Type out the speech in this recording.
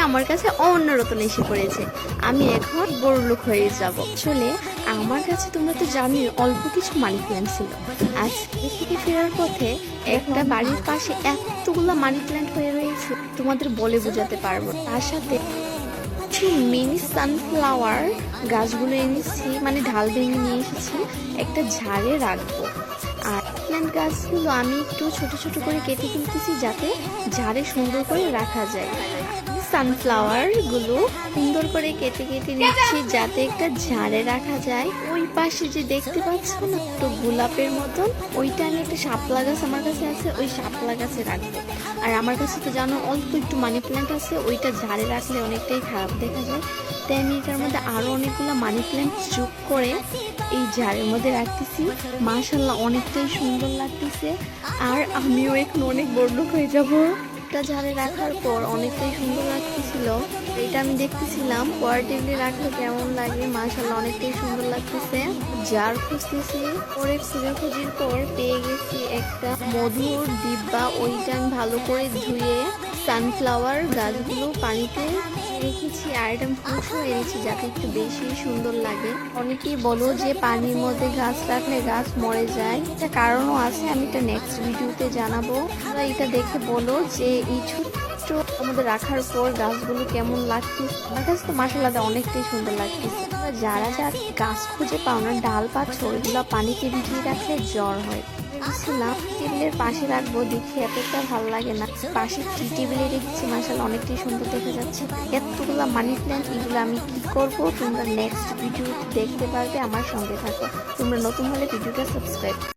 আমার কাছে অন্যরকম এসে পড়েছে। আমি এখন বড়লোক হয়ে যাব। আসলে আমার কাছে তোমরা তো জানোই অল্প কিছু মানি প্ল্যান্ট ছিল। আজকে থেকে ফেরার পথে একটা বাড়ির পাশে এতগুলো মানি প্ল্যান্ট হয়ে রয়েছে তোমাদের বলে বোঝাতে পারবো না। তার সাথে মিনি সানফ্লাওয়ার গাছগুলো এনেছি, মানে ঢাল ভেঙে নিয়ে এসেছি, একটা ঝাড়ে রাখবো। আর প্ল্যান্ট গাছগুলো আমি একটু ছোট ছোট করে কেটে ফেলতেছি যাতে ঝাড়ে সুন্দর করে রাখা যায়। সানফ্লাওয়ার গুলো সুন্দর করে কেটে কেটে নিচ্ছি যাতে একটা ঝাড়ে রাখা যায়। ওই পাশে যে দেখতে পাচ্ছ না একটু গোলাপের মতন, ওইটা আমি একটা শাপলা গাছ আমার কাছে আছে, ওই শাপলা গাছে রাখবো। আর আমার কাছে তো জানো অল্প একটু মানি প্ল্যান্ট আছে, ওইটা ঝাড়ে রাখলে অনেকটাই খারাপ দেখা যায়। তাই আমি এটার মধ্যে আরো অনেকগুলো মানি প্ল্যান্ট যোগ করে এই ঝাড়ের মধ্যে রাখতেছি। মাশাআল্লাহ অনেকটাই সুন্দর লাগতেছে। আর আমিও এখন অনেক বড়লোক হয়ে যাবো। একটা ঝাড়ে রাখার পর অনেকটাই সুন্দর লাগতেছিল। এটা আমি দেখতেছিলাম পরের টেবিলে রাখলে কেমন লাগে। মাশাআল্লাহ অনেকটাই সুন্দর লাগতেছে। জার খুঁজতেছি, পরে খোঁজাখুঁজির পর পেয়ে গেছি একটা মধুর ডিব্বা। ওইটা আমি ভালো করে ধুয়ে সানফ্লাওয়ার গাছগুলো পানিতে রেখেছি। আর এটা আমি ফুলও এনেছি যাতে একটু বেশি সুন্দর লাগে। অনেকেই বলো যে পানির মধ্যে গাছ রাখলে গাছ মরে যায়, এটা কারণও আছে, আমি এটা নেক্সট ভিডিওতে জানাবো। তোমরা এটা দেখে বলো যে এই ছোট্ট আমাদের রাখার পর গাছগুলো কেমন লাগতেছে। আমার কাছে তো মাশাআল্লাহ অনেকটাই সুন্দর লাগতেছে। যারা যারা গাছ খুঁজে পাও না, ডাল পাচ্ছ, ওইগুলো পানিতে ভিজিয়ে রাখলে জ্বর হয়। টেবিলের পাশে রাখবো, দেখি এতটা ভালো লাগে না। পাশে টি টেবিলে রেখেছি, মাশাআল্লাহ অনেকটাই সুন্দর দেখা যাচ্ছে। এতগুলো মানি প্ল্যান্ট, এগুলো আমি কি করব তোমরা নেক্সট ভিডিওতে দেখতে পারবে। আমার সঙ্গে থাকো। তোমরা নতুন হলে ভিডিওটা সাবস্ক্রাইব